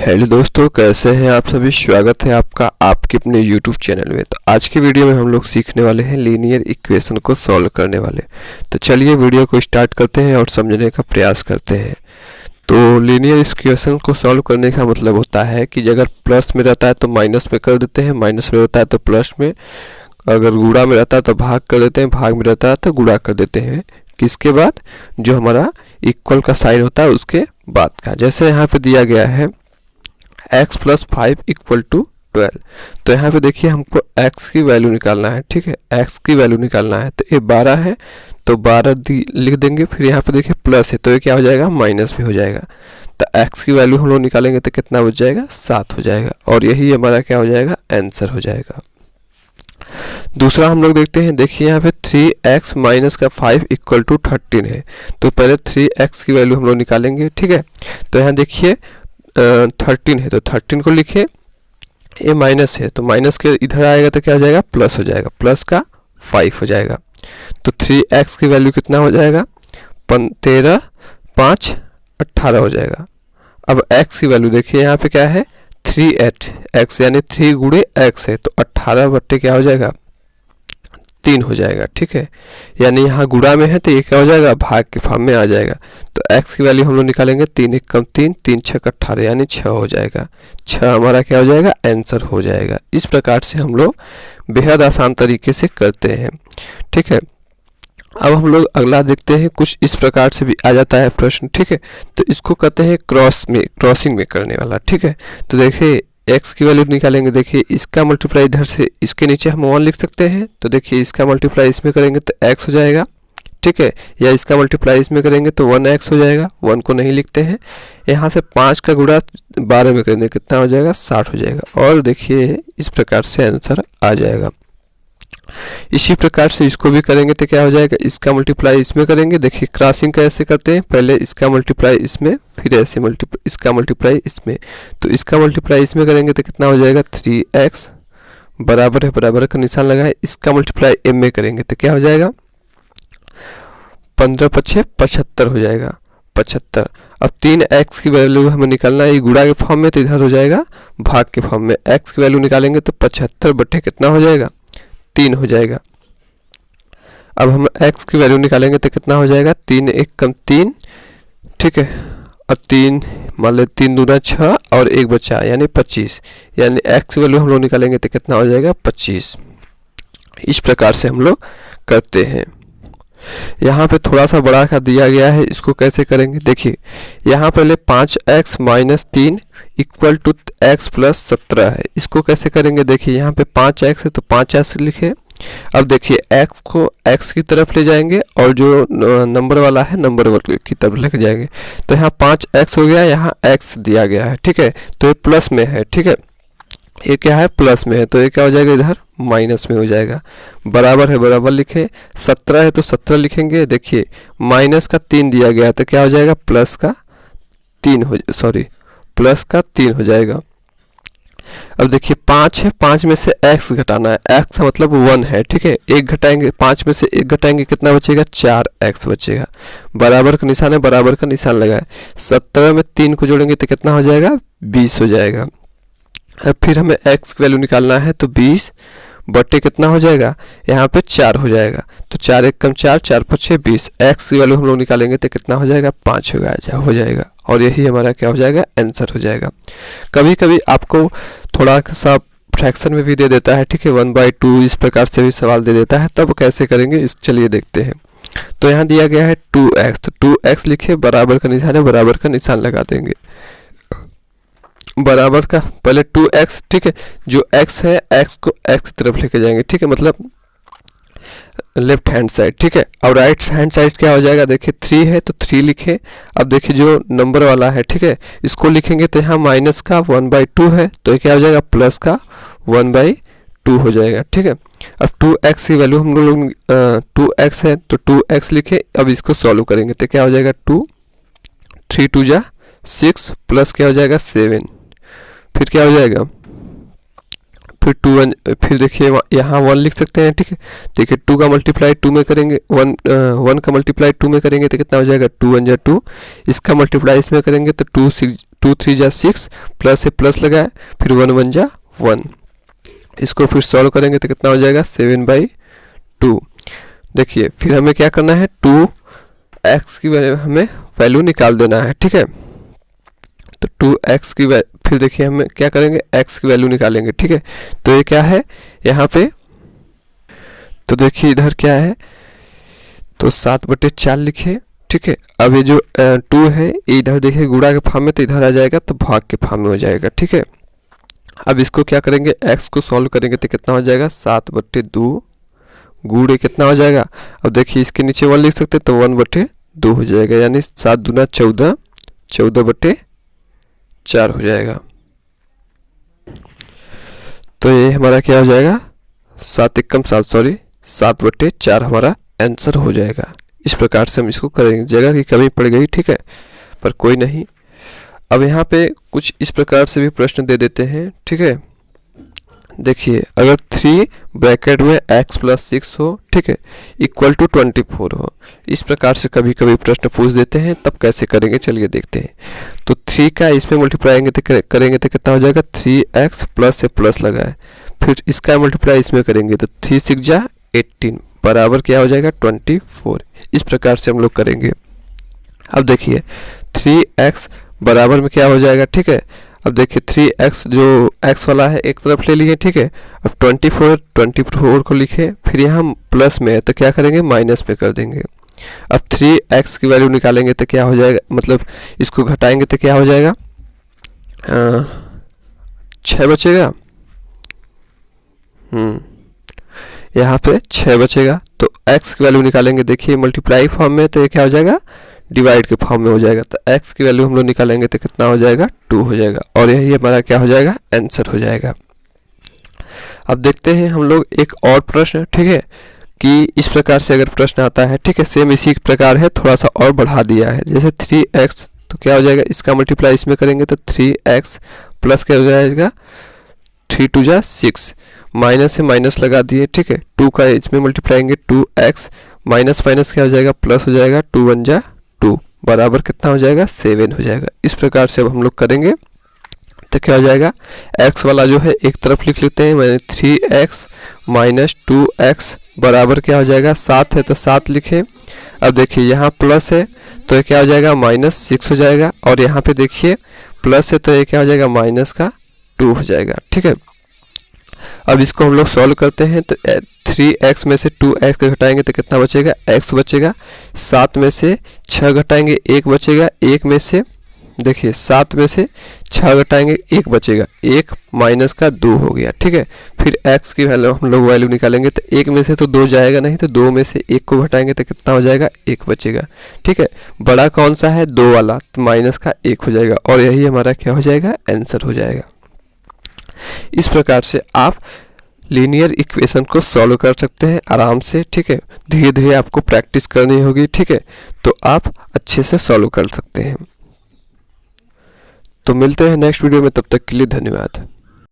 Hello दोस्तों, कैसे हैं आप सभी। स्वागत है आपका आपके अपने YouTube चैनल में। तो आज की वीडियो में हम लोग सीखने वाले हैं लीनियर इक्वेशन को सॉल्व करने वाले। तो चलिए वीडियो को स्टार्ट करते हैं और समझने का प्रयास करते हैं। तो लीनियर इक्वेशन को सॉल्व करने का मतलब होता है कि अगर प्लस में रहता है तो माइनस में कर देते हैं, माइनस में रहता है तो प्लस में, अगर गुणा में रहता है तो भाग कर देते हैं, भाग में रहता है तो गुणा कर देते हैं। किसके बाद? जो हमारा इक्वल का साइन होता है उसके बाद का। जैसे यहाँ पे दिया गया है x + 5 = 12। तो यहाँ पे देखिए हमको x की वैल्यू निकालना है, ठीक है। x की वैल्यू निकालना है तो ये 12 है तो 12 लिख देंगे। फिर यहाँ पे देखिए प्लस है तो ये क्या हो जाएगा? माइनस भी हो जाएगा। तो x की वैल्यू हम लोग निकालेंगे तो कितना बच जाएगा? 7 हो जाएगा। और यही हमारा क्या हो जाएगा? आंसर हो जाएगा। दूसरा हम लोग देखते हैं। देखिए यहाँ पे 3x - 5 = 13 है। तो पहले 3x की वैल्यू हम लोग निकालेंगे, ठीक है। तो यहाँ देखिए 13 है तो 13 को लिखे, ये माइनस है तो माइनस के इधर आएगा तो क्या हो जाएगा? प्लस हो जाएगा, प्लस का 5 हो जाएगा। तो 3x की वैल्यू कितना हो जाएगा? 13 × 5 = 18 हो जाएगा। अब x की वैल्यू देखिए यहाँ पे क्या है? 3x यानी 3 × x है तो 18 बट्टे क्या हो जाएगा? 3 हो जाएगा, ठीक है। यानी यहाँ गुणा में है तो ये क्या हो जाएगा? भाग के फॉर्म में आ जाएगा। तो x की वैल्यू हम लोग निकालेंगे 3 × 1 = 3, 3 × 6 = 18 यानी 6 हो जाएगा। 6 हमारा क्या हो जाएगा? आंसर हो जाएगा। इस प्रकार से हम लोग बेहद आसान तरीके से करते हैं, ठीक है। अब हम लोग अगला देखते हैं। कुछ इस प्रकार से भी आ जाता है प्रश्न, ठीक है। तो इसको कहते हैं क्रॉसिंग में करने वाला, ठीक है। तो देखिए x की वैल्यू निकालेंगे। देखिए इसका मल्टीप्लाई इधर से इसके नीचे हम 1 लिख सकते हैं। तो देखिए इसका मल्टीप्लाई इसमें करेंगे तो x हो जाएगा, ठीक है। या इसका मल्टीप्लाई इसमें करेंगे तो 1x हो जाएगा। 1 को नहीं लिखते हैं। यहाँ से 5 का गुणा 12 में करेंगे कितना हो जाएगा? 60 हो जाएगा। और देखिए इस प्रकार से आंसर आ जाएगा। इसी प्रकार से इसको भी करेंगे तो क्या हो जाएगा? इसका मल्टीप्लाई इसमें करेंगे। देखिए क्रॉसिंग कैसे करते हैं? पहले इसका मल्टीप्लाई इसमें, फिर ऐसे इसका मल्टीप्लाई इसमें। तो इसका मल्टीप्लाई इसमें करेंगे तो कितना हो जाएगा? 3x बराबर है, बराबर का निशान लगाए। इसका मल्टीप्लाई m में करेंगे तो क्या हो जाएगा? 15 × 5 = 75 हो जाएगा, 75। अब 3x की वैल्यू हमें निकालना है। ये गुणा के फॉर्म में तो इधर हो जाएगा भाग के फॉर्म में। x की वैल्यू निकालेंगे तो 75 बट्टे कितना हो जाएगा? 3 हो जाएगा। अब हम x की वैल्यू निकालेंगे तो कितना हो जाएगा? 3 × 1 = 3, ठीक है। और 3 मान ले 3 दूना 6 और 1 बचा यानी 25। यानी x की वैल्यू हम लोग निकालेंगे तो कितना हो जाएगा? 25। इस प्रकार से हम लोग करते हैं। यहाँ पे थोड़ा सा बड़ा का दिया गया है, इसको कैसे करेंगे? देखिए यहाँ पहले 5x - 3 = x + 17 है। इसको कैसे करेंगे? देखिए यहाँ पे 5x है तो 5x लिखे। अब देखिए x को x की तरफ ले जाएंगे और जो नंबर वाला है नंबर वाले की तरफ लेके जाएंगे। तो यहाँ 5x हो गया, यहाँ x दिया गया है, ठीक है। तो ये प्लस में है, ठीक है। ये क्या है? प्लस में है तो ये क्या हो जाएगा? इधर माइनस में हो जाएगा। बराबर है, बराबर लिखे। 17 है तो 17 लिखेंगे। देखिए माइनस का 3 दिया गया तो क्या हो जाएगा? प्लस का 3 हो जाएगा। अब देखिए 5 है, 5 में से x घटाना है। x मतलब 1 है, ठीक है। 1 घटाएंगे, 5 में से 1 घटाएंगे कितना बचेगा? 4x बचेगा। बराबर का निशान है, बराबर का निशान लगाए। 17 में 3 को जोड़ेंगे तो कितना हो जाएगा? 20 हो जाएगा। अब फिर हमें x की वैल्यू निकालना है तो 20 बट्टे कितना हो जाएगा? यहाँ पे 4 हो जाएगा। तो 4 × 1 = 4, 4 × 5 = 20। x की वैल्यू हम लोग निकालेंगे तो कितना हो जाएगा? 5 हो जाएगा। और यही हमारा क्या हो जाएगा? आंसर हो जाएगा। कभी कभी आपको थोड़ा सा फ्रैक्शन में भी दे देता है, ठीक है। 1/2 इस प्रकार से भी सवाल दे देता है, तब कैसे करेंगे इस चलिए देखते हैं। तो यहाँ दिया गया है 2x, तो 2x लिखे, बराबर का निशान है, बराबर का निशान लगा देंगे। बराबर का पहले 2x, ठीक है। जो x है x को x की तरफ लेके जाएंगे, ठीक है, मतलब लेफ्ट हैंड साइड, ठीक है। और राइट हैंड साइड क्या हो जाएगा? देखिए 3 है तो 3 लिखे। अब देखिए जो नंबर वाला है, ठीक है, इसको लिखेंगे तो यहाँ माइनस का 1/2 है तो ये क्या हो जाएगा? प्लस का 1/2 हो जाएगा, ठीक है। अब 2x की वैल्यू हम लोग 2x है तो 2x लिखे। अब इसको सॉल्व करेंगे तो क्या हो जाएगा? 2 3 × 2 = 6 प्लस क्या हो जाएगा? 7। फिर क्या हो जाएगा? फिर देखिए यहाँ 1 लिख सकते हैं, ठीक है। देखिए 2 का मल्टीप्लाई 2 में करेंगे, 1 का मल्टीप्लाई 2 में करेंगे तो कितना हो जाएगा? 2 × 1 = 2। इसका मल्टीप्लाई इसमें करेंगे तो 2 2 3 जा 6, प्लस से प्लस लगाए, फिर 1 1 जा 1। इसको फिर सॉल्व करेंगे तो कितना हो जाएगा 7/2। देखिए फिर हमें क्या करना है, 2x की हमें वैल्यू निकाल देना है, ठीक है। तो 2x की फिर देखिए हमें क्या करेंगे, x की वैल्यू निकालेंगे, ठीक है। तो ये क्या है यहाँ पे, तो देखिए इधर क्या है, तो 7/4 लिखे, ठीक है। अब ये जो 2 है ये इधर देखिए गुणा के फॉर्म में, तो इधर आ जाएगा तो भाग के फॉर्म में हो जाएगा, ठीक है। अब इसको क्या करेंगे, x को सॉल्व करेंगे तो कितना हो जाएगा 7/2 गुणे कितना हो जाएगा। अब देखिए इसके नीचे 1 लिख सकते हैं तो 1/2 हो जाएगा, यानी 7 दूना 14, 14/4 हो जाएगा। तो ये हमारा क्या हो जाएगा 7 एकम 7, सॉरी 7/4 हमारा आंसर हो जाएगा। इस प्रकार से हम इसको करेंगे, जगह की कमी पड़ गई, ठीक है, पर कोई नहीं। अब यहाँ पे कुछ इस प्रकार से भी प्रश्न दे देते हैं, ठीक है। देखिए अगर 3 ब्रैकेट में x + 6 हो, ठीक है, इक्वल टू 24 हो, इस प्रकार से कभी कभी प्रश्न पूछ देते हैं, तब कैसे करेंगे चलिए देखते हैं। तो 3 का इसमें मल्टीप्लाई करेंगे तो कितना हो जाएगा 3x, प्लस से प्लस लगाए, फिर इसका मल्टीप्लाई इसमें करेंगे तो 3 6 जा 18 बराबर क्या हो जाएगा 24। इस प्रकार से हम लोग करेंगे। अब देखिए 3x बराबर में क्या हो जाएगा, ठीक है। अब देखिए 3x जो x वाला है एक तरफ ले लिए, ठीक है। अब 24 को लिखे, फिर यहाँ प्लस में है तो क्या करेंगे माइनस में कर देंगे। अब 3x की वैल्यू निकालेंगे तो क्या हो जाएगा, मतलब इसको घटाएंगे तो क्या हो जाएगा 6 बचेगा, यहाँ पे 6 बचेगा। तो x की वैल्यू निकालेंगे, देखिए मल्टीप्लाई फॉर्म में तो ये क्या हो जाएगा डिवाइड के फॉर्म में हो जाएगा, तो x की वैल्यू हम लोग निकालेंगे तो कितना हो जाएगा 2 हो जाएगा, और यही हमारा क्या हो जाएगा आंसर हो जाएगा। अब देखते हैं हम लोग एक और प्रश्न, ठीक है, कि इस प्रकार से अगर प्रश्न आता है, ठीक है, सेम इसी प्रकार है, थोड़ा सा और बढ़ा दिया है। जैसे 3x तो क्या हो जाएगा, इसका मल्टीप्लाई इसमें करेंगे तो 3x प्लस क्या हो जाएगा 3 2 जा 6, माइनस से माइनस लगा दिए, ठीक है। 2 का इसमें मल्टीप्लाएंगे 2x, माइनस माइनस क्या हो जाएगा प्लस हो जाएगा, 2 1 जा 2 बराबर कितना हो जाएगा 7 हो जाएगा। इस प्रकार से अब हम लोग करेंगे तो क्या हो जाएगा, x वाला जो है एक तरफ लिख लेते हैं, मैंने 3x माइनस 2x बराबर क्या हो जाएगा 7 है तो 7 लिखे। अब देखिए यहाँ प्लस है तो ये क्या हो जाएगा -6 हो जाएगा, और यहाँ पे देखिए प्लस है तो ये क्या हो जाएगा -2 हो जाएगा, ठीक है। अब इसको हम लोग सॉल्व करते हैं तो 3x में से 2x को घटाएंगे तो कितना बचेगा x बचेगा, 7 में से 6 घटाएंगे 1 बचेगा, 1 में से देखिए 7 में से 6 घटाएंगे 1 बचेगा, 1 माइनस का 2 हो गया, ठीक है। फिर x की वैल्यू हम लोग वैल्यू निकालेंगे तो 1 में से तो 2 जाएगा नहीं, तो 2 में से 1 को घटाएंगे तो कितना हो जाएगा 1 बचेगा, ठीक है। बड़ा कौन सा है 2 वाला, तो माइनस का 1 हो जाएगा, और यही हमारा क्या हो जाएगा आंसर हो जाएगा। इस प्रकार से आप लीनियर इक्वेशन को सॉल्व कर सकते हैं आराम से, ठीक है। धीरे धीरे आपको प्रैक्टिस करनी होगी, ठीक है, तो आप अच्छे से सॉल्व कर सकते हैं। तो मिलते हैं नेक्स्ट वीडियो में, तब तक के लिए धन्यवाद।